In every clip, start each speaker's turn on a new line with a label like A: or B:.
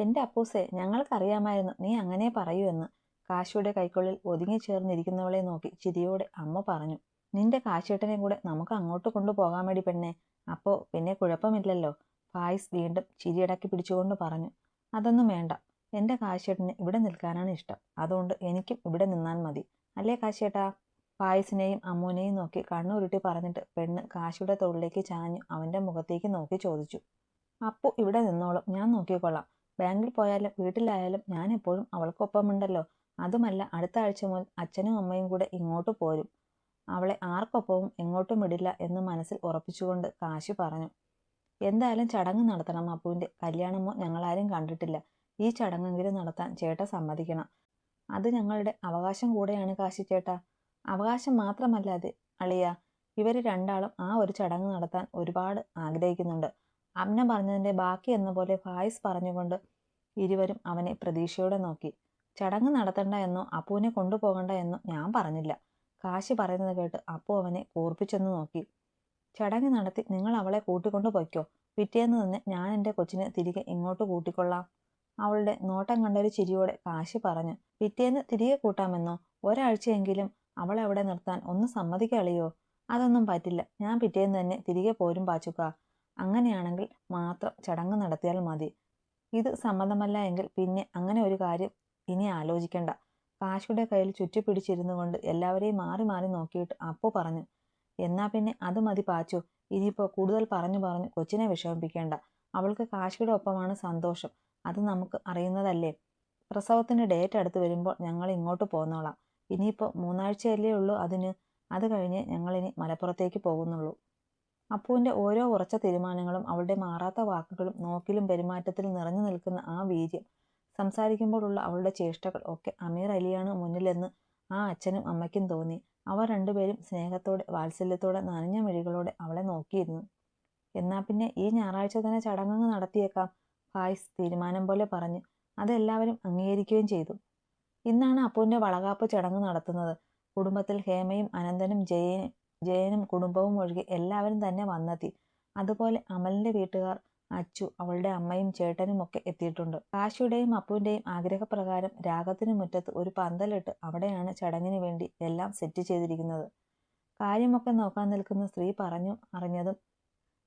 A: എന്റെ അപ്പൂസേ, ഞങ്ങൾക്കറിയാമായിരുന്നു നീ അങ്ങനെ പറയൂ എന്ന്. കാശിയുടെ കൈക്കുള്ളിൽ ഒതുങ്ങിച്ചേർന്നിരിക്കുന്നവളെ നോക്കി ചിരിയോടെ അമ്മ പറഞ്ഞു. നിന്റെ കാശേട്ടനെ കൂടെ നമുക്ക് അങ്ങോട്ട് കൊണ്ടുപോകാമടി പെണ്ണെ. അപ്പോ പിന്നെ കുഴപ്പമില്ലല്ലോ. ഫായിസ് വീണ്ടും ചിരിയടക്കി പിടിച്ചുകൊണ്ട് പറഞ്ഞു. അതൊന്നും വേണ്ട. എന്റെ കാശേട്ടന് ഇവിടെ നിൽക്കാനാണ് ഇഷ്ടം. അതുകൊണ്ട് എനിക്കും ഇവിടെ നിന്നാൽ മതി. അല്ലേ കാശേട്ടാ? ഫായിസിനെയും അമ്മൂനെയും നോക്കി കണ്ണുരുട്ടി പറഞ്ഞിട്ട് പെണ്ണ് കാശിയുടെ തോളിലേക്ക് ചാഞ്ഞു അവന്റെ മുഖത്തേക്ക് നോക്കി ചോദിച്ചു. അപ്പു ഇവിടെ നിന്നോളും, ഞാൻ നോക്കിക്കൊള്ളാം. ബാങ്കിൽ പോയാലും വീട്ടിലായാലും ഞാൻ എപ്പോഴും അവൾക്കൊപ്പമുണ്ടല്ലോ. അതുമല്ല, അടുത്ത ആഴ്ച മുതൽ അച്ഛനും അമ്മയും കൂടെ ഇങ്ങോട്ട് പോരും. അവളെ ആർക്കൊപ്പവും എങ്ങോട്ടും വിടില്ല എന്ന് മനസ്സിൽ ഉറപ്പിച്ചുകൊണ്ട് കാശി പറഞ്ഞു. എന്തായാലും ചടങ്ങ് നടത്തണം അപ്പുവിന്റെ. കല്യാണമോ ഞങ്ങളാരും കണ്ടിട്ടില്ല. ഈ ചടങ്ങെങ്കിലും നടത്താൻ ചേട്ട സമ്മതിക്കണം. അത് ഞങ്ങളുടെ അവകാശം കൂടെയാണ് കാശി ചേട്ടാ. അവകാശം മാത്രമല്ല അത് അളിയ. ഇവര് രണ്ടാളും ആ ഒരു ചടങ്ങ് നടത്താൻ ഒരുപാട് ആഗ്രഹിക്കുന്നുണ്ട്. അമ്ന പറഞ്ഞതിന്റെ ബാക്കി എന്ന പോലെ ഫായിസ് പറഞ്ഞുകൊണ്ട് ഇരുവരും അവനെ പ്രതീക്ഷയോടെ നോക്കി. ചടങ്ങ് നടത്തണ്ട എന്നോ അപ്പുവിനെ കൊണ്ടുപോകണ്ട എന്നോ ഞാൻ പറഞ്ഞില്ല. കാശി പറയുന്നത് കേട്ട് അപ്പു അവനെ കൂർപ്പിച്ചൊന്നു നോക്കി. ചടങ്ങ് നടത്തി നിങ്ങൾ അവളെ കൂട്ടിക്കൊണ്ടു പൊയ്ക്കോ. പിറ്റേന്ന് തന്നെ ഞാൻ എൻ്റെ കൊച്ചിനെ തിരികെ ഇങ്ങോട്ട് കൂട്ടിക്കൊള്ളാം. അവളുടെ നോട്ടം കണ്ടൊരു ചിരിയോടെ കാശി പറഞ്ഞു. പിറ്റേന്ന് തിരികെ കൂട്ടാമെന്നോ? ഒരാഴ്ചയെങ്കിലും അവളെ അവിടെ നിർത്താൻ ഒന്ന് സമ്മതിക്കളിയോ? അതൊന്നും പറ്റില്ല. ഞാൻ പിറ്റേന്ന് തന്നെ തിരികെ പോരും പാച്ചുക്ക. അങ്ങനെയാണെങ്കിൽ മാത്രം ചടങ്ങ് നടത്തിയാൽ മതി. ഇത് സമ്മതമല്ല എങ്കിൽ പിന്നെ അങ്ങനെ ഒരു കാര്യം ഇനി ആലോചിക്കണ്ട. കാശിയുടെ കയ്യിൽ ചുറ്റിപ്പിടിച്ചിരുന്നു കൊണ്ട് എല്ലാവരെയും മാറി മാറി നോക്കിയിട്ട് അപ്പു പറഞ്ഞു. എന്നാ പിന്നെ അത് മതി പാച്ചു. ഇനിയിപ്പോൾ കൂടുതൽ പറഞ്ഞു കൊച്ചിനെ വിഷമിപ്പിക്കേണ്ട. അവൾക്ക് കാശിയുടെ ഒപ്പമാണ് സന്തോഷം. അത് നമുക്ക് അറിയുന്നതല്ലേ. പ്രസവത്തിന്റെ ഡേറ്റ് അടുത്ത് വരുമ്പോൾ ഞങ്ങൾ ഇങ്ങോട്ട് പോന്നോളാം. ഇനിയിപ്പോൾ 3 ആഴ്ചയല്ലേ ഉള്ളൂ അതിന്. അത് കഴിഞ്ഞ് ഞങ്ങളിനി മലപ്പുറത്തേക്ക് പോകുന്നുള്ളൂ. അപ്പുവിന്റെ ഓരോ ഉറച്ച തീരുമാനങ്ങളും അവളുടെ മാറാത്ത വാക്കുകളും നോക്കിലും പെരുമാറ്റത്തിലും നിറഞ്ഞു നിൽക്കുന്ന ആ വീര്യം, സംസാരിക്കുമ്പോഴുള്ള അവളുടെ ചേഷ്ടകൾ ഒക്കെ അമീർ അലിയാണ് മുന്നിലെന്ന് ആ അച്ഛനും അമ്മയ്ക്കും തോന്നി. അവർ രണ്ടുപേരും സ്നേഹത്തോടെ വാത്സല്യത്തോടെ നനഞ്ഞ മിഴികളോടെ അവളെ നോക്കിയിരുന്നു. എന്നാ പിന്നെ ഈ ഞായറാഴ്ച തന്നെ ചടങ്ങ് നടത്തിയേക്കാം, ഫായിസ് തീരുമാനം പോലെ പറഞ്ഞു. അതെല്ലാവരും അംഗീകരിക്കുകയും ചെയ്തു. ഇന്നാണ് അപ്പുവിന്റെ വളകാപ്പ് ചടങ്ങ് നടത്തുന്നത്. കുടുംബത്തിൽ ഹേമയും അനന്തനും ജയനും കുടുംബവും ഒഴികെ എല്ലാവരും തന്നെ വന്നെത്തി. അതുപോലെ അമലിന്റെ വീട്ടുകാർ, അച്ചു, അവളുടെ അമ്മയും ചേട്ടനും ഒക്കെ എത്തിയിട്ടുണ്ട്. കാശിയുടെയും അപ്പുവിന്റെയും ആഗ്രഹപ്രകാരം രാഗത്തിന് മുറ്റത്ത് ഒരു പന്തലിട്ട് അവിടെയാണ് ചടങ്ങിന് വേണ്ടി എല്ലാം സെറ്റ് ചെയ്തിരിക്കുന്നത്. കാര്യമൊക്കെ നോക്കാൻ നിൽക്കുന്ന സ്ത്രീ പറഞ്ഞു അറിഞ്ഞതും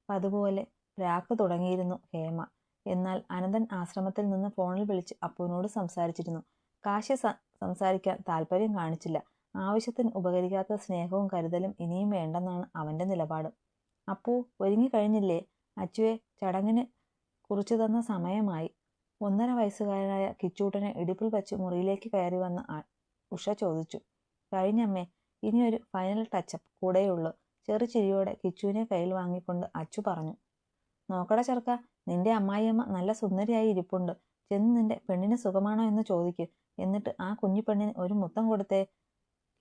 A: അതുപോലെ പ്രാക്ക് തുടങ്ങിയിരുന്നു ഹേമ. എന്നാൽ അനന്തൻ ആശ്രമത്തിൽ നിന്ന് ഫോണിൽ വിളിച്ച് അപ്പുവിനോട് സംസാരിച്ചിരുന്നു. കാശി സംസാരിക്കാൻ താല്പര്യം കാണിച്ചില്ല. ആവശ്യത്തിന് ഉപകരിക്കാത്ത സ്നേഹവും കരുതലും ഇനിയും വേണ്ടെന്നാണ് അവന്റെ നിലപാട്. അപ്പു ഒരുങ്ങിക്കഴിഞ്ഞില്ലേ? അച്ചുവെ, ചടങ്ങിന് കുറിച്ചു തന്ന സമയമായി. 1.5 വയസ്സുകാരനായ കിച്ചൂട്ടനെ ഇടുപ്പിൽ വച്ച് മുറിയിലേക്ക് കയറി വന്ന ഉഷ ചോദിച്ചു. കഴിഞ്ഞമ്മേ, ഇനിയൊരു ഫൈനൽ ടച്ചപ്പ് കൂടെയുള്ളൂ. ചെറുചിരിയോടെ കിച്ചുവിനെ കയ്യിൽ വാങ്ങിക്കൊണ്ട് അച്ചു പറഞ്ഞു. നോക്കട ചെറുക്ക, നിന്റെ അമ്മായിയമ്മ നല്ല സുന്ദരിയായി ഇരിപ്പുണ്ട്. ചെന്ന് നിന്റെ പെണ്ണിന് സുഖമാണോ എന്ന് ചോദിക്കും. എന്നിട്ട് ആ കുഞ്ഞു പെണ്ണിന് ഒരു മുത്തം കൊടുത്തേ.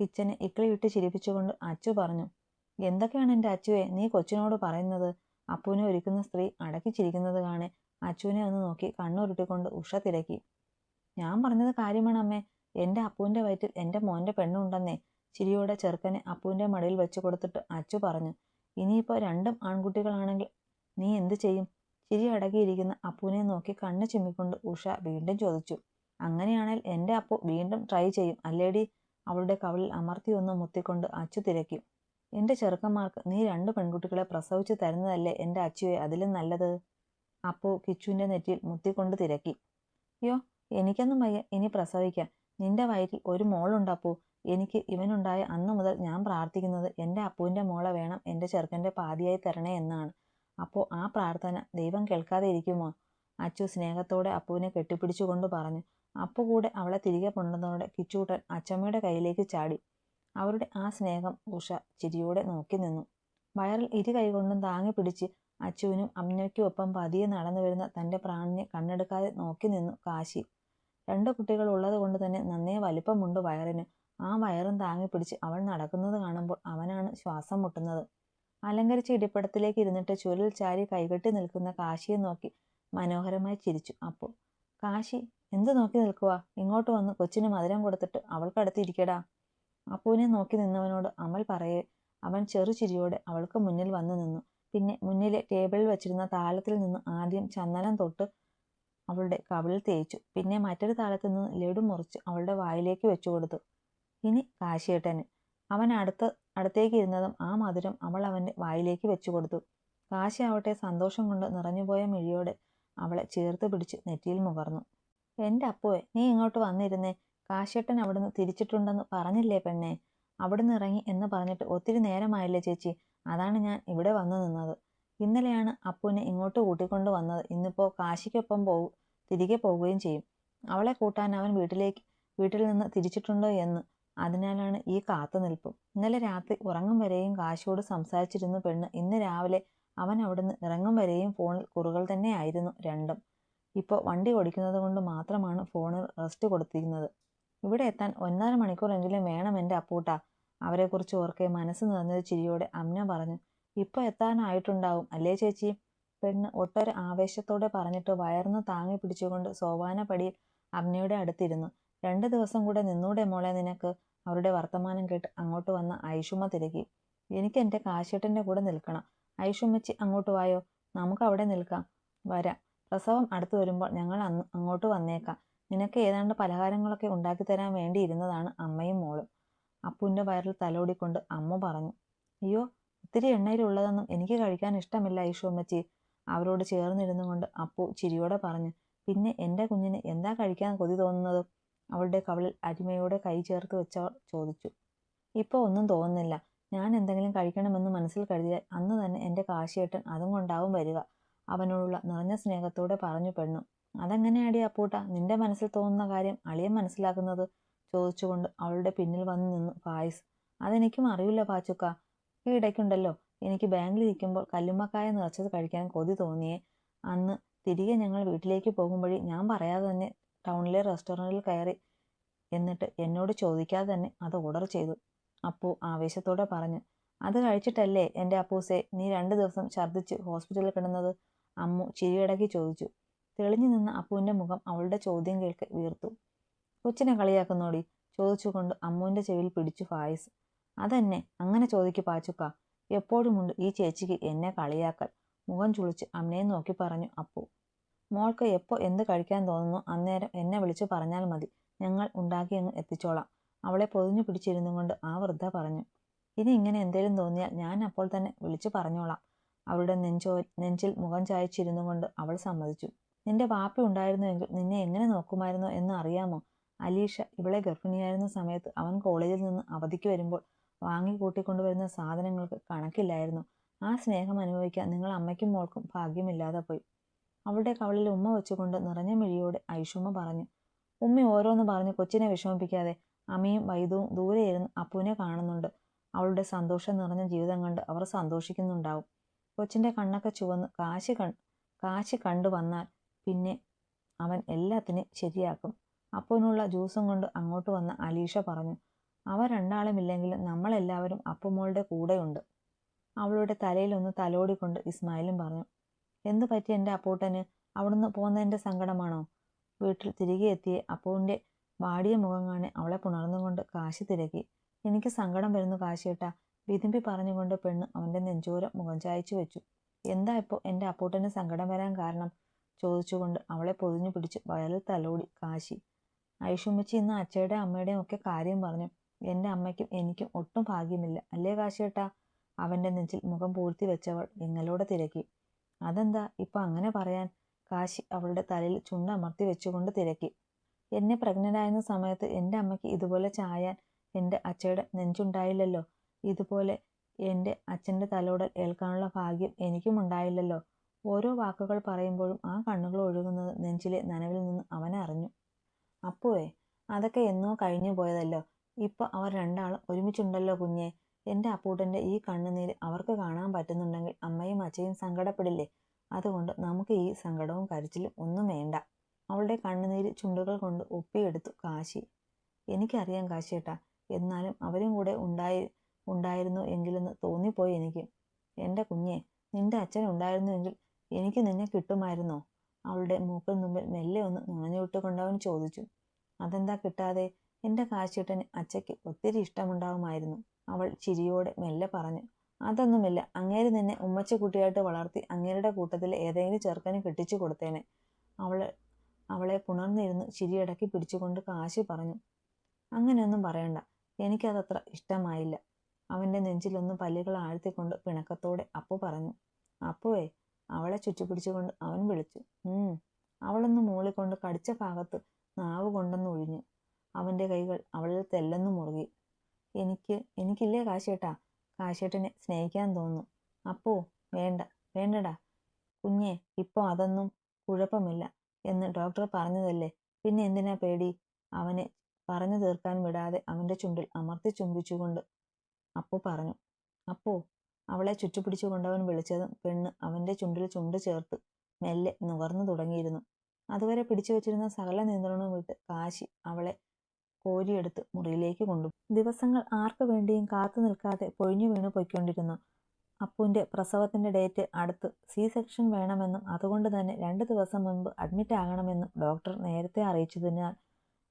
A: കിച്ചനെ ഇക്കിളിയിട്ട് ചിരിപ്പിച്ചുകൊണ്ട് അച്ചു പറഞ്ഞു. എന്തൊക്കെയാണ് എൻ്റെ അച്ചുവെ നീ കൊച്ചിനോട് പറയുന്നത്? അപ്പുവിനെ ഒരുക്കുന്ന സ്ത്രീ അടക്കി ചിരിക്കുന്നത് കാണെ അച്ചുവിനെ ഒന്ന് നോക്കി കണ്ണുരുട്ടിക്കൊണ്ട് ഉഷ തിരക്കി. ഞാൻ പറഞ്ഞത് കാര്യമാണ് അമ്മേ. എൻ്റെ അപ്പുവിൻ്റെ വയറ്റിൽ എൻ്റെ മോൻ്റെ പെണ്ണുണ്ടെന്നേ. ചിരിയോടെ ചെറുക്കനെ അപ്പുവിൻ്റെ മടിയിൽ വെച്ചു കൊടുത്തിട്ട് അച്ചു പറഞ്ഞു. ഇനിയിപ്പോൾ രണ്ടും ആൺകുട്ടികളാണെങ്കിൽ നീ എന്ത് ചെയ്യും? ചിരി അടങ്ങിയിരിക്കുന്ന അപ്പുവിനെ നോക്കി കണ്ണ് ചിമ്മിക്കൊണ്ട് ഉഷ വീണ്ടും ചോദിച്ചു. അങ്ങനെയാണെങ്കിൽ എൻ്റെ അപ്പു വീണ്ടും ട്രൈ ചെയ്യും അല്ലേടി? അവളുടെ കവിളിൽ അമർത്തി ഒന്ന് മുത്തിക്കൊണ്ട് അച്ചു തിരക്കി. എൻ്റെ ചെറുക്കന്മാർക്ക് നീ 2 പെൺകുട്ടികളെ പ്രസവിച്ചു തരുന്നതല്ലേ എൻ്റെ അച്ചുവെ അതിലും നല്ലത്? അപ്പു കിച്ചുവിൻ്റെ നെറ്റിയിൽ മുത്തിക്കൊണ്ട് തിരക്കി. യോ, എനിക്കൊന്നും വയ്യ ഇനി പ്രസവിക്കാൻ. നിന്റെ വയറ്റിൽ ഒരു മോളുണ്ടപ്പു. എനിക്ക് ഇവനുണ്ടായ അന്നു മുതൽ ഞാൻ പ്രാർത്ഥിക്കുന്നത് എൻ്റെ അപ്പുവിൻ്റെ മോളെ വേണം എൻ്റെ ചെറുക്കൻ്റെ പാതിയായി തരണേ എന്നാണ്. അപ്പോൾ ആ പ്രാർത്ഥന ദൈവം കേൾക്കാതെ ഇരിക്കുമോ? അച്ചു സ്നേഹത്തോടെ അപ്പുവിനെ കെട്ടിപ്പിടിച്ചുകൊണ്ട് പറഞ്ഞു. അപ്പു കൂടെ അവളെ തിരികെ കൊണ്ടുവന്നതോടെ കിച്ചൂട്ടൻ അച്ചമ്മയുടെ കയ്യിലേക്ക് ചാടി. അവരുടെ ആ സ്നേഹം ഉഷ ചിരിയോടെ നോക്കി നിന്നു. വയറിൽ 2 കൈകൊണ്ടും താങ്ങി പിടിച്ച് അച്ചുവിനും അമ്നയ്ക്കുമൊപ്പം പതിയെ നടന്നു വരുന്ന തൻ്റെ പ്രാണനെ കണ്ണെടുക്കാതെ നോക്കി നിന്നു കാശി. 2 കുട്ടികൾ ഉള്ളത് കൊണ്ട് തന്നെ നന്നേ വലിപ്പമുണ്ട് വയറിന്. ആ വയറും താങ്ങി പിടിച്ച് അവൾ നടക്കുന്നത് കാണുമ്പോൾ അവനാണ് ശ്വാസം മുട്ടുന്നത്. അലങ്കരിച്ച ഇരിപ്പിടത്തിലേക്ക് ഇരുന്നിട്ട് ചുരുൾ ചാരി കൈകെട്ടി നിൽക്കുന്ന കാശിയെ നോക്കി മനോഹരമായി ചിരിച്ചു അപ്പു. കാശി, എന്ത് നോക്കി നിൽക്കുക? ഇങ്ങോട്ട് വന്ന് കൊച്ചിന് മധുരം കൊടുത്തിട്ട് അവൾക്കടുത്ത് ഇരിക്കടാ. അപ്പുവിനെ നോക്കി നിന്നവനോട് അമൽ പറയെ അവൻ ചെറുചിരിയോടെ അവൾക്ക് മുന്നിൽ വന്നു നിന്നു. പിന്നെ മുന്നിലെ ടേബിളിൽ വെച്ചിരുന്ന താലത്തിൽ നിന്ന് ആദ്യം ചന്ദനം തൊട്ട് അവളുടെ കവിളിൽ തേച്ചു. പിന്നെ മറ്റൊരു താളത്തിൽ നിന്ന് ലഡു മുറിച്ച് അവളുടെ വായിലേക്ക് വെച്ചു കൊടുത്തു. ഇനി കാശിയേട്ടന്. അവൻ അടുത്തേക്ക് ഇരുന്നതും ആ മധുരം അവൾ അവൻ്റെ വായിലേക്ക് വെച്ചു കൊടുത്തു. കാശി ആവട്ടെ സന്തോഷം കൊണ്ട് നിറഞ്ഞുപോയ മിഴിയോടെ അവളെ ചേർത്ത് പിടിച്ച് നെറ്റിയിൽ മുകർന്നു. എൻ്റെ അപ്പുവേ, നീ ഇങ്ങോട്ട് വന്നിരുന്നേ. കാശിയേട്ടൻ അവിടുന്ന് തിരിച്ചിട്ടുണ്ടെന്ന് പറഞ്ഞില്ലേ പെണ്ണേ? അവിടുന്ന് ഇറങ്ങി എന്ന് പറഞ്ഞിട്ട് ഒത്തിരി നേരമായില്ലേ ചേച്ചി? അതാണ് ഞാൻ ഇവിടെ വന്നു നിന്നത്. ഇന്നലെയാണ് അപ്പുവിനെ ഇങ്ങോട്ട് കൂട്ടിക്കൊണ്ട് വന്നത്. ഇന്നിപ്പോൾ കാശിക്കൊപ്പം തിരികെ പോവുകയും ചെയ്യും. അവളെ കൂട്ടാൻ അവൻ വീട്ടിൽ നിന്ന് തിരിച്ചിട്ടുണ്ടോ എന്ന്. അതിനാലാണ് ഈ കാത്തുനിൽപ്പും. ഇന്നലെ രാത്രി ഉറങ്ങും വരെയും കാശിയോട് സംസാരിച്ചിരുന്നു പെണ്ണ്. ഇന്ന് രാവിലെ അവൻ അവിടുന്ന് ഇറങ്ങും വരെയും ഫോണിൽ കുറുകൾ തന്നെയായിരുന്നു രണ്ടും. ഇപ്പോൾ വണ്ടി ഓടിക്കുന്നത് കൊണ്ട് മാത്രമാണ് ഫോണിൽ റെസ്റ്റ് കൊടുത്തിരുന്നത്. ഇവിടെ എത്താൻ 1.5 മണിക്കൂറെങ്കിലും വേണം എൻ്റെ അപ്പൂട്ട. അവരെക്കുറിച്ച് ഓർക്കെ മനസ്സ് നിറഞ്ഞൊരു ചിരിയോടെ അമ്ന പറഞ്ഞു. ഇപ്പോൾ എത്താനായിട്ടുണ്ടാവും അല്ലേ ചേച്ചി? പെണ്ണ് ഒട്ടൊരു ആവേശത്തോടെ പറഞ്ഞിട്ട് വയർന്ന് താങ്ങി പിടിച്ചുകൊണ്ട് സോപാനപ്പടിയിൽ അമ്നയുടെ അടുത്തിരുന്നു. 2 ദിവസം കൂടെ നിന്നൂടെ മോളെ നിനക്ക്? അവരുടെ വർത്തമാനം കേട്ട് അങ്ങോട്ട് വന്ന ഐഷുമ്മ തിരക്കി. എനിക്ക് എൻ്റെ കാശേട്ടൻ്റെ കൂടെ നിൽക്കണം. ഐഷുമ്മച്ചി അങ്ങോട്ട് വായോ, നമുക്ക് അവിടെ നിൽക്കാം. വരാം. പ്രസവം അടുത്തു വരുമ്പോൾ ഞങ്ങൾ അങ്ങോട്ട് വന്നേക്കാം. നിനക്ക് ഏതാണ്ട് പലഹാരങ്ങളൊക്കെ ഉണ്ടാക്കി തരാൻ വേണ്ടി ഇരുന്നതാണ് അമ്മയും മോളും. അപ്പുവിൻ്റെ വയറിൽ തലോടിക്കൊണ്ട് അമ്മ പറഞ്ഞു. അയ്യോ, ഒത്തിരി എണ്ണയിലുള്ളതൊന്നും എനിക്ക് കഴിക്കാൻ ഇഷ്ടമില്ല ഐഷുമ്മച്ചി. അവരോട് ചേർന്നിരുന്നു കൊണ്ട് അപ്പു ചിരിയോടെ പറഞ്ഞു. പിന്നെ എൻ്റെ കുഞ്ഞിന് എന്താ കഴിക്കാൻ കൊതി തോന്നുന്നത്? അവളുടെ കവിളിൽ അരിമയോടെ കൈ ചേർത്ത് വെച്ചവർ ചോദിച്ചു. ഇപ്പോൾ ഒന്നും തോന്നുന്നില്ല. ഞാൻ എന്തെങ്കിലും കഴിക്കണമെന്ന് മനസ്സിൽ കരുതിയാൽ അന്ന് തന്നെ എൻ്റെ കാശിയേട്ടൻ അതും കൊണ്ടാവും വരിക. അവനോടുള്ള നിറഞ്ഞ സ്നേഹത്തോടെ പറഞ്ഞു പെണ്ണു. അതെങ്ങനെയാടി അപ്പൂട്ട നിന്റെ മനസ്സിൽ തോന്നുന്ന കാര്യം അളിയൻ മനസ്സിലാക്കുന്നത്? ചോദിച്ചുകൊണ്ട് അവളുടെ പിന്നിൽ വന്നു നിന്നു ഫായിസ്. അതെനിക്കും അറിയില്ല പാച്ചുക്ക. ഈ ഇടയ്ക്കുണ്ടല്ലോ എനിക്ക് ബാങ്കിലിരിക്കുമ്പോൾ കല്ലുമ്മക്കായ നിറച്ചത് കഴിക്കാൻ കൊതി തോന്നിയേ. അന്ന് തിരികെ ഞങ്ങൾ വീട്ടിലേക്ക് പോകുമ്പോഴേ ഞാൻ പറയാതെ തന്നെ ടൗണിലെ റെസ്റ്റോറൻറ്റിൽ കയറി. എന്നിട്ട് എന്നോട് ചോദിക്കാതെ തന്നെ അത് ഓർഡർ ചെയ്തു. അപ്പു ആവേശത്തോടെ പറഞ്ഞു. അത് കഴിച്ചിട്ടല്ലേ എൻ്റെ അപ്പൂസേ നീ 2 ദിവസം ഛർദ്ദിച്ച് ഹോസ്പിറ്റലിൽ കിടന്നത്? അമ്മു ചിരിയടക്കി ചോദിച്ചു. തെളിഞ്ഞു നിന്ന അപ്പുവിൻ്റെ മുഖം അവളുടെ ചോദ്യം കേൾക്കെ വീർത്തു. കൊച്ചിനെ കളിയാക്കുന്നോടി? ചോദിച്ചുകൊണ്ട് അമ്മുവിൻ്റെ ചെവിയിൽ പിടിച്ചു ഫായിസ്. അതെന്നെ അങ്ങനെ ചോദിക്കു പാച്ചുക്ക. എപ്പോഴുമുണ്ട് ഈ ചേച്ചിക്ക് എന്നെ കളിയാക്കൽ. മുഖം ചുളിച്ച് അമ്മയെ നോക്കി പറഞ്ഞു അപ്പു. മോൾക്ക് എപ്പോൾ എന്ത് കഴിക്കാൻ തോന്നുന്നു അന്നേരം എന്നെ വിളിച്ചു പറഞ്ഞാൽ മതി. ഞങ്ങൾ ഉണ്ടാക്കി അങ്ങ് എത്തിച്ചോളാം. അവളെ പൊതിഞ്ഞു പിടിച്ചിരുന്നു കൊണ്ട് ആ വൃദ്ധ പറഞ്ഞു. ഇനി ഇങ്ങനെ എന്തേലും തോന്നിയാൽ ഞാൻ അപ്പോൾ തന്നെ വിളിച്ചു പറഞ്ഞോളാം. അവളുടെ നെഞ്ചിൽ മുഖം ചായച്ചിരുന്നു കൊണ്ട് അവൾ സമ്മതിച്ചു. നിന്റെ വാപ്പി ഉണ്ടായിരുന്നുവെങ്കിൽ നിന്നെ എങ്ങനെ നോക്കുമായിരുന്നോ എന്ന് അറിയാമോ? അലീഷ ഇവളെ ഗർഭിണിയായിരുന്ന സമയത്ത് അവൻ കോളേജിൽ നിന്ന് അവധിക്ക് വരുമ്പോൾ വാങ്ങി കൂട്ടിക്കൊണ്ടുവരുന്ന സാധനങ്ങൾക്ക് കണക്കില്ലായിരുന്നു. ആ സ്നേഹം അനുഭവിക്കാൻ നിങ്ങൾ അമ്മയ്ക്കും മോൾക്കും ഭാഗ്യമില്ലാതെ പോയി. അവളുടെ കവളിൽ ഉമ്മ വെച്ചുകൊണ്ട് നിറഞ്ഞ മിഴിയോടെ ഐഷുമ്മ പറഞ്ഞു. ഉമ്മ ഓരോന്ന് പറഞ്ഞ് കൊച്ചിനെ വിഷമിപ്പിക്കാതെ. അമ്മയും വൈദവും ദൂരെ ഇരുന്ന് അപ്പുവിനെ കാണുന്നുണ്ട്. അവളുടെ സന്തോഷം നിറഞ്ഞ ജീവിതം കണ്ട് അവർ സന്തോഷിക്കുന്നുണ്ടാവും. കൊച്ചിൻ്റെ കണ്ണൊക്കെ ചുവന്ന് കാശി കണ്ടു വന്നാൽ പിന്നെ അവൻ എല്ലാത്തിനും ശരിയാക്കും. അപ്പുവിനുള്ള ജ്യൂസും കൊണ്ട് അങ്ങോട്ട് വന്ന അലീഷ പറഞ്ഞു. അവർ രണ്ടാളുമില്ലെങ്കിലും നമ്മളെല്ലാവരും അപ്പുമോളുടെ കൂടെയുണ്ട്. അവളുടെ തലയിലൊന്ന് തലോടിക്കൊണ്ട് ഇസ്മായിലും പറഞ്ഞു. എന്തു പറ്റി എൻ്റെ അപ്പൂട്ടന്? അവിടുന്ന് പോകുന്നതിൻ്റെ സങ്കടമാണോ? വീട്ടിൽ തിരികെ എത്തിയ അപ്പുവിൻ്റെ വാടിയ മുഖം കാണെ അവളെ പുണർന്നുകൊണ്ട് കാശി തിരക്കി. എനിക്ക് സങ്കടം വരുന്നു കാശിയേട്ടാ, വിതുമ്പി പറഞ്ഞുകൊണ്ട് പെണ്ണ് അവൻ്റെ നെഞ്ചോരം മുഖം ചായച്ചു വെച്ചു. എന്താ ഇപ്പോൾ എൻ്റെ അപ്പൂട്ടന് സങ്കടം വരാൻ കാരണം? ചോദിച്ചുകൊണ്ട് അവളെ പൊതിഞ്ഞു പിടിച്ച് വയലിൽ തലോടി കാശി. ഐഷുമ്മച്ചി ഇന്ന് അച്ഛയുടെയും അമ്മയുടെയും ഒക്കെ കാര്യം പറഞ്ഞു. എൻ്റെ അമ്മയ്ക്കും എനിക്കും ഒട്ടും ഭാഗ്യമില്ല അല്ലേ കാശിയേട്ടാ? അവൻ്റെ നെഞ്ചിൽ മുഖം പൂഴ്ത്തി വെച്ചവൾ എങ്ങലോടെ തിരക്കി. അതെന്താ ഇപ്പം അങ്ങനെ പറയാൻ? കാശി അവളുടെ തലയിൽ ചുണ്ടമർത്തി വെച്ചുകൊണ്ട് തിരക്കി. എന്നെ പ്രഗ്നൻ്റായിരുന്ന സമയത്ത് എൻ്റെ അമ്മയ്ക്ക് ഇതുപോലെ ചായാൻ എൻ്റെ അച്ഛയുടെ നെഞ്ചുണ്ടായില്ലല്ലോ. ഇതുപോലെ എൻ്റെ അച്ഛൻ്റെ തലോടൽ ഏൽക്കാനുള്ള ഭാഗ്യം എനിക്കും ഉണ്ടായില്ലല്ലോ. ഓരോ വാക്കുകൾ പറയുമ്പോഴും ആ കണ്ണുകൾ ഒഴുകുന്നത് നെഞ്ചിലെ നനവിൽ നിന്ന് അവനറിഞ്ഞു. അപ്പുവേ, അതൊക്കെ എന്നോ കഴിഞ്ഞു പോയതല്ലോ. ഇപ്പോൾ അവർ രണ്ടാളും ഒരുമിച്ചുണ്ടല്ലോ കുഞ്ഞെ. എൻ്റെ അപ്പൂട്ടൻ്റെ ഈ കണ്ണുനീര് അവർക്ക് കാണാൻ പറ്റുന്നുണ്ടെങ്കിൽ അമ്മയും അച്ഛയും സങ്കടപ്പെടില്ലേ? അതുകൊണ്ട് നമുക്ക് ഈ സങ്കടവും കരച്ചിലും ഒന്നും വേണ്ട. അവളുടെ കണ്ണുനീര് ചുണ്ടുകൾ കൊണ്ട് ഒപ്പിയെടുത്തു കാശി. എനിക്കറിയാം കാശിയേട്ടാ, എന്നാലും അവരും കൂടെ ഉണ്ടായിരുന്നു എങ്കിലെന്ന് തോന്നിപ്പോയി എനിക്ക്. എൻ്റെ കുഞ്ഞെ, നിന്റെ അച്ഛൻ ഉണ്ടായിരുന്നുവെങ്കിൽ എനിക്ക് നിന്നെ കിട്ടുമായിരുന്നോ? അവളുടെ മൂക്കിൽ മുമ്പിൽ മെല്ലെ ഒന്ന് നുണഞ്ഞുവിട്ടുകൊണ്ടവൻ ചോദിച്ചു. അതെന്താ കിട്ടാതെ? എൻ്റെ കാശിയേട്ടന് അച്ഛയ്ക്ക് ഒത്തിരി ഇഷ്ടമുണ്ടാവുമായിരുന്നു. അവൾ ചിരിയോടെ മെല്ലെ പറഞ്ഞു. അതൊന്നുമില്ല, അങ്ങേര് നിന്നെ ഉമ്മച്ചിക്കുട്ടിയായിട്ട് വളർത്തി അങ്ങേരുടെ കൂട്ടത്തിൽ ഏതെങ്കിലും ചെറുക്കന് കെട്ടിച്ചു കൊടുത്തേനെ. അവളെ പുണർന്നിരുന്ന് ചിരിയടക്കി പിടിച്ചുകൊണ്ട് കാശി പറഞ്ഞു. അങ്ങനെയൊന്നും പറയണ്ട, എനിക്കതത്ര ഇഷ്ടമായില്ല. അവന്റെ നെഞ്ചിലൊന്ന് പല്ലുകൾ ആഴ്ത്തിക്കൊണ്ട് പിണക്കത്തോടെ അപ്പു പറഞ്ഞു. അപ്പുവേ, അവളെ ചുറ്റിപ്പിടിച്ചുകൊണ്ട് അവൻ വിളിച്ചു. അവളൊന്ന് മൂളിക്കൊണ്ട് കടിച്ച ഭാഗത്ത് നാവ് കൊണ്ടൊന്ന് ഒഴിഞ്ഞു. അവന്റെ കൈകൾ അവളിൽ തെല്ലെന്നു മുറുകി. എനിക്കില്ലേ കാശേട്ടാ, കാശേട്ടനെ സ്നേഹിക്കാൻ തോന്നുന്നു. അപ്പോ വേണ്ട, വേണ്ടടാ കുഞ്ഞെ, ഇപ്പൊ അതൊന്നും കുഴപ്പമില്ല എന്ന് ഡോക്ടർ പറഞ്ഞതല്ലേ, പിന്നെ എന്തിനാ പേടി? അവനെ പറഞ്ഞു തീർക്കാൻ വിടാതെ അവന്റെ ചുണ്ടിൽ അമർത്തി ചുംബിച്ചുകൊണ്ട് അപ്പു പറഞ്ഞു. അപ്പോ അവളെ ചുറ്റിപ്പിടിച്ചുകൊണ്ടവൻ വിളിച്ചതും പെണ്ണ് അവന്റെ ചുണ്ടിൽ ചുണ്ട് ചേർത്ത് മെല്ലെ നുകർന്നു തുടങ്ങിയിരുന്നു. അതുവരെ പിടിച്ചു വെച്ചിരുന്ന സകല നിയന്ത്രണവും വിട്ട് കാശി അവളെ കോരിയെടുത്ത് മുറിയിലേക്ക് കൊണ്ടു. ദിവസങ്ങൾ ആർക്കു വേണ്ടിയും കാത്തു നിൽക്കാതെ പൊഴിഞ്ഞു വീണു പൊയ്ക്കൊണ്ടിരുന്നു. അപ്പുവിന്റെ പ്രസവത്തിന്റെ ഡേറ്റ് അടുത്ത് C-സെക്ഷൻ വേണമെന്നും അതുകൊണ്ട് തന്നെ 2 ദിവസം മുൻപ് അഡ്മിറ്റ് ആകണമെന്നും ഡോക്ടർ നേരത്തെ അറിയിച്ചതിനാൽ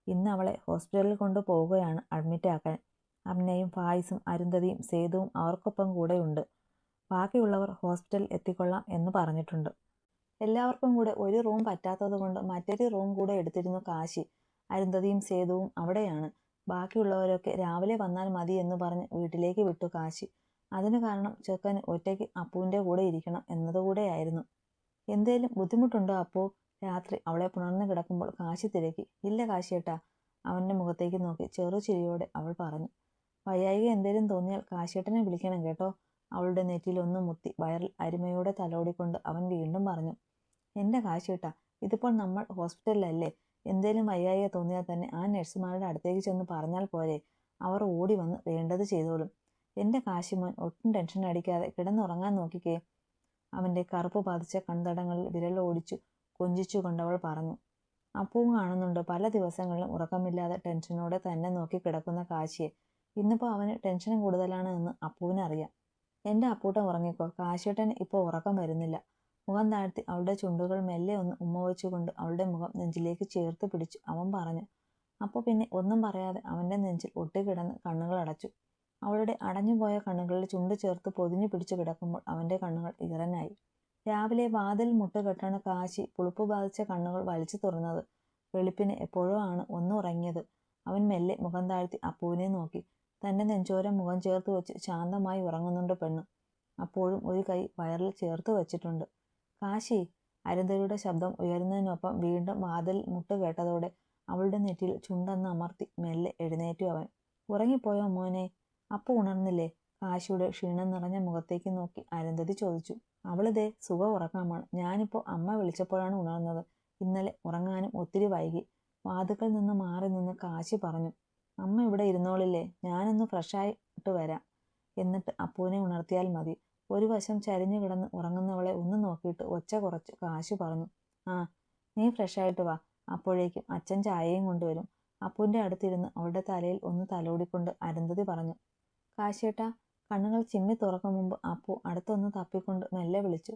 A: ഇന്ന് അവളെ ഹോസ്പിറ്റലിൽ കൊണ്ടുപോവുകയാണ് അഡ്മിറ്റ് ആക്കാൻ. അമ്നയും ഫായിസും അരുന്ധതിയും സേതുവും അവർക്കൊപ്പം കൂടെയുണ്ട്. ബാക്കിയുള്ളവർ ഹോസ്പിറ്റലിൽ എത്തിക്കൊള്ളാം എന്ന് പറഞ്ഞിട്ടുണ്ട്. എല്ലാവർക്കും കൂടെ ഒരു റൂം പറ്റാത്തത് കൊണ്ട് മറ്റൊരു റൂം കൂടെ എടുത്തിരുന്നു കാശി. അരുന്ധതിയും സേതുവും അവിടെയാണ്. ബാക്കിയുള്ളവരൊക്കെ രാവിലെ വന്നാൽ മതി എന്ന് പറഞ്ഞ് വീട്ടിലേക്ക് വിട്ടു കാശി. അതിന് കാരണം ചെക്കന് ഒറ്റയ്ക്ക് അപ്പുവിന്റെ കൂടെ ഇരിക്കണം എന്നതുകൂടെയായിരുന്നു. എന്തേലും ബുദ്ധിമുട്ടുണ്ടോ അപ്പു? രാത്രി അവളെ പുണർന്നു കിടക്കുമ്പോൾ കാശി തിരക്കി. ഇല്ല കാശിയേട്ടാ, അവന്റെ മുഖത്തേക്ക് നോക്കി ചെറുചിരിയോടെ അവൾ പറഞ്ഞു. വയ്യായിക എന്തേലും തോന്നിയാൽ കാശിയേട്ടനെ വിളിക്കണം കേട്ടോ. അവളുടെ നെറ്റിയിൽ ഒന്ന് മുത്തി വയറിൽ അരുമയോടെ തലോടിക്കൊണ്ട് അവൻ വീണ്ടും പറഞ്ഞു. എന്റെ കാശിയേട്ടാ, ഇതിപ്പോൾ നമ്മൾ ഹോസ്പിറ്റലിലല്ലേ? എന്തേലും വയ്യായിക തോന്നിയാൽ തന്നെ ആ നഴ്സുമാരുടെ അടുത്തേക്ക് ചെന്ന് പറഞ്ഞാൽ പോരെ? അവർ ഓടി വന്ന് വേണ്ടത് ചെയ്തോളും. എന്റെ കാശിമോൻ ഒട്ടും ടെൻഷൻ അടിക്കാതെ കിടന്നുറങ്ങാൻ നോക്കിക്കേ. അവന്റെ കറുപ്പ് ബാധിച്ച കൺതടങ്ങളിൽ വിരലോടിച്ചു കൊഞ്ചിച്ചു കൊണ്ടവൾ പറഞ്ഞു. അപ്പവും കാണുന്നുണ്ട് പല ദിവസങ്ങളിലും ഉറക്കമില്ലാതെ ടെൻഷനോടെ തന്നെ നോക്കി കിടക്കുന്ന കാശിയെ. ഇന്നിപ്പോ അവന് ടെൻഷൻ കൂടുതലാണ് എന്ന് അപ്പുവിനറിയാം. എന്റെ അപ്പൂട്ടൻ ഉറങ്ങിക്കോ, കാശിയേട്ടന് ഇപ്പോൾ ഉറക്കം വരുന്നില്ല. മുഖം താഴ്ത്തി അവളുടെ ചുണ്ടുകൾ മെല്ലെ ഒന്ന് ഉമ്മ വെച്ചുകൊണ്ട് അവളുടെ മുഖം നെഞ്ചിലേക്ക് ചേർത്ത് പിടിച്ചു അവൻ പറഞ്ഞു. അപ്പോൾ പിന്നെ ഒന്നും പറയാതെ അവന്റെ നെഞ്ചിൽ ഒട്ടിക്കിടന്ന് കണ്ണുകൾ അടച്ചു. അവളുടെ അടഞ്ഞുപോയ കണ്ണുകളിൽ ചുണ്ട് ചേർത്ത് പൊതിഞ്ഞു പിടിച്ചു കിടക്കുമ്പോൾ അവന്റെ കണ്ണുകൾ ഈറനായി. രാവിലെ വാതിൽ മുട്ടുകെട്ടാണ് കാശി പുളുപ്പ് ബാധിച്ച കണ്ണുകൾ വലിച്ചു തുറന്നത്. വെളുപ്പിന് എപ്പോഴോ ആണ് ഒന്നുറങ്ങിയത്. അവൻ മെല്ലെ മുഖം താഴ്ത്തി അപ്പുവിനെ നോക്കി. തന്റെ നെഞ്ചോരം മുഖം ചേർത്ത് വെച്ച് ശാന്തമായി ഉറങ്ങുന്നുണ്ട് പെണ്ണ്. അപ്പോഴും ഒരു കൈ വയറിൽ ചേർത്ത് വെച്ചിട്ടുണ്ട്. കാശി, അരുന്ധതിയുടെ ശബ്ദം ഉയരുന്നതിനൊപ്പം വീണ്ടും വാതിൽ മുട്ട് കേട്ടതോടെ അവളുടെ നെറ്റിയിൽ ചുണ്ടന്ന് അമർത്തി മെല്ലെ എഴുന്നേറ്റു അവൻ. ഉറങ്ങിപ്പോയോ മോനെ? അപ്പു ഉണർന്നില്ലേ? കാശിയുടെ ക്ഷീണം നിറഞ്ഞ മുഖത്തേക്ക് നോക്കി അരുന്ധതി ചോദിച്ചു. അവളിതേ സുഖം ഉറക്കമാണ്. ഞാനിപ്പോ അമ്മ വിളിച്ചപ്പോഴാണ് ഉണർന്നത്. ഇന്നലെ ഉറങ്ങാനും ഒത്തിരി വൈകി. വാതുക്കൽ നിന്ന് മാറി നിന്ന് കാശി പറഞ്ഞു. അമ്മ ഇവിടെ ഇരുന്നോളില്ലേ, ഞാനൊന്ന് ഫ്രഷായിട്ട് വരാം. എന്നിട്ട് അപ്പുവിനെ ഉണർത്തിയാൽ മതി. ഒരു വശം ചരിഞ്ഞു കിടന്ന് ഉറങ്ങുന്നവളെ ഒന്ന് നോക്കിയിട്ട് ഒച്ച കുറച്ച് കാശി പറഞ്ഞു. ആ, നീ ഫ്രഷായിട്ട് വാ, അപ്പോഴേക്കും അച്ഛൻ ചായയും കൊണ്ടുവരും. അപ്പുവിന്റെ അടുത്തിരുന്ന് അവളുടെ തലയിൽ ഒന്ന് തലോടിക്കൊണ്ട് അരുന്ധതി പറഞ്ഞു. കാശിയേട്ടാ. കണ്ണുകൾ ചിമ്മി തുറക്കും മുമ്പ് അപ്പു അടുത്തൊന്ന് തപ്പിക്കൊണ്ട് മെല്ലെ വിളിച്ചു.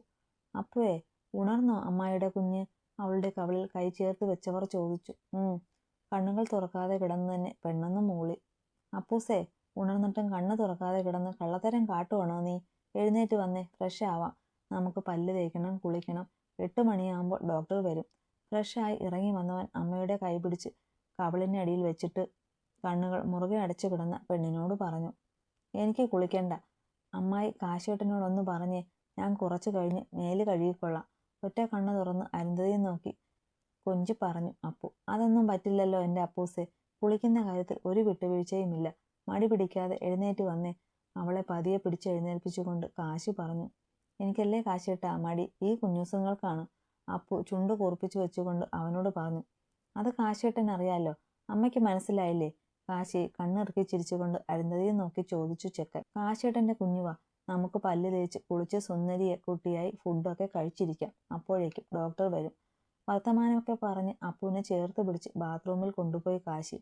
A: അപ്പുവേ, ഉണർന്നോ അമ്മായിയുടെ കുഞ്ഞ്? അവളുടെ കവിളിൽ കൈ ചേർത്ത് വെച്ചവർ ചോദിച്ചു. കണ്ണുകൾ തുറക്കാതെ കിടന്നു തന്നെ പെണ്ണൊന്ന് മൂളി. അപ്പൂസേ, ഉണർന്നിട്ടും കണ്ണ് തുറക്കാതെ കിടന്ന് കള്ളത്തരം കാട്ടുവാണോ നീ? എഴുന്നേറ്റ് വന്നേ, ഫ്രഷ് ആവാം. നമുക്ക് പല്ല് തേക്കണം, കുളിക്കണം. 8 മണിയാകുമ്പോൾ ഡോക്ടർ വരും. ഫ്രഷായി ഇറങ്ങി വന്നവൻ അമ്മയുടെ കൈ പിടിച്ച് കവിളിനടിയിൽ വെച്ചിട്ട് കണ്ണുകൾ മുറുകെ അടച്ചു കിടന്ന പെണ്ണിനോട് പറഞ്ഞു. എനിക്ക് കുളിക്കണ്ട. അമ്മായി കാശിയേട്ടനോടൊന്ന് പറഞ്ഞേ, ഞാൻ കുറച്ചു കഴിഞ്ഞ് മേല് കഴുകിക്കൊള്ളാം. ഒറ്റ കണ്ണ് തുറന്ന് അരുന്ധതിയെ നോക്കി കൊഞ്ചി പറഞ്ഞു അപ്പു. അതൊന്നും പറ്റില്ലല്ലോ എൻ്റെ അപ്പൂസേ. കുളിക്കുന്ന കാര്യത്തിൽ ഒരു വിട്ടുവീഴ്ചയുമില്ല. മടി പിടിക്കാതെ എഴുന്നേറ്റ് വന്നേ. അവളെ പതിയെ പിടിച്ചെഴുന്നേൽപ്പിച്ചുകൊണ്ട് കാശി പറഞ്ഞു. എനിക്കല്ലേ കാശിയേട്ടാ മടി, ഈ കുഞ്ഞൂസുങ്ങൾക്കാണ്. അപ്പു ചുണ്ട് കൂർപ്പിച്ചു വെച്ചുകൊണ്ട് അവനോട് പറഞ്ഞു. അത് കാശിയേട്ടൻ അറിയാലോ. അമ്മയ്ക്ക് മനസ്സിലായില്ലേ? കാശി കണ്ണിറുക്കി ചിരിച്ചുകൊണ്ട് അരുന്ധതിയെ നോക്കി ചോദിച്ചു ചെക്കൻ. കാശിയേട്ടൻ്റെ കുഞ്ഞുവാ, നമുക്ക് പല്ല് തേച്ച് കുളിച്ച് സുന്ദരിയെ കുട്ടിയായി ഫുഡൊക്കെ കഴിച്ചിരിക്കാം. അപ്പോഴേക്കും ഡോക്ടർ വരും. വർത്തമാനമൊക്കെ പറഞ്ഞ് അപ്പുവിനെ ചേർത്ത് പിടിച്ച് ബാത്റൂമിൽ കൊണ്ടുപോയി കാശി.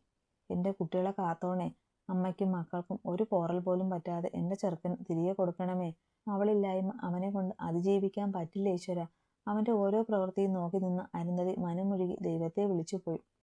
A: എൻ്റെ കുട്ടികളെ കാത്തോണേ. അമ്മയ്ക്കും മക്കൾക്കും ഒരു പോറൽ പോലും പറ്റാതെ എൻ്റെ ചെറുക്കന് തിരികെ കൊടുക്കണമേ. അവളില്ലായ്മ അവനെ കൊണ്ട് അതിജീവിക്കാൻ പറ്റില്ല ഈശ്വര. അവൻ്റെ ഓരോ പ്രവൃത്തിയും നോക്കി നിന്ന അരുന്ധതി മനമുരുകി ദൈവത്തെ വിളിച്ചുപോയി.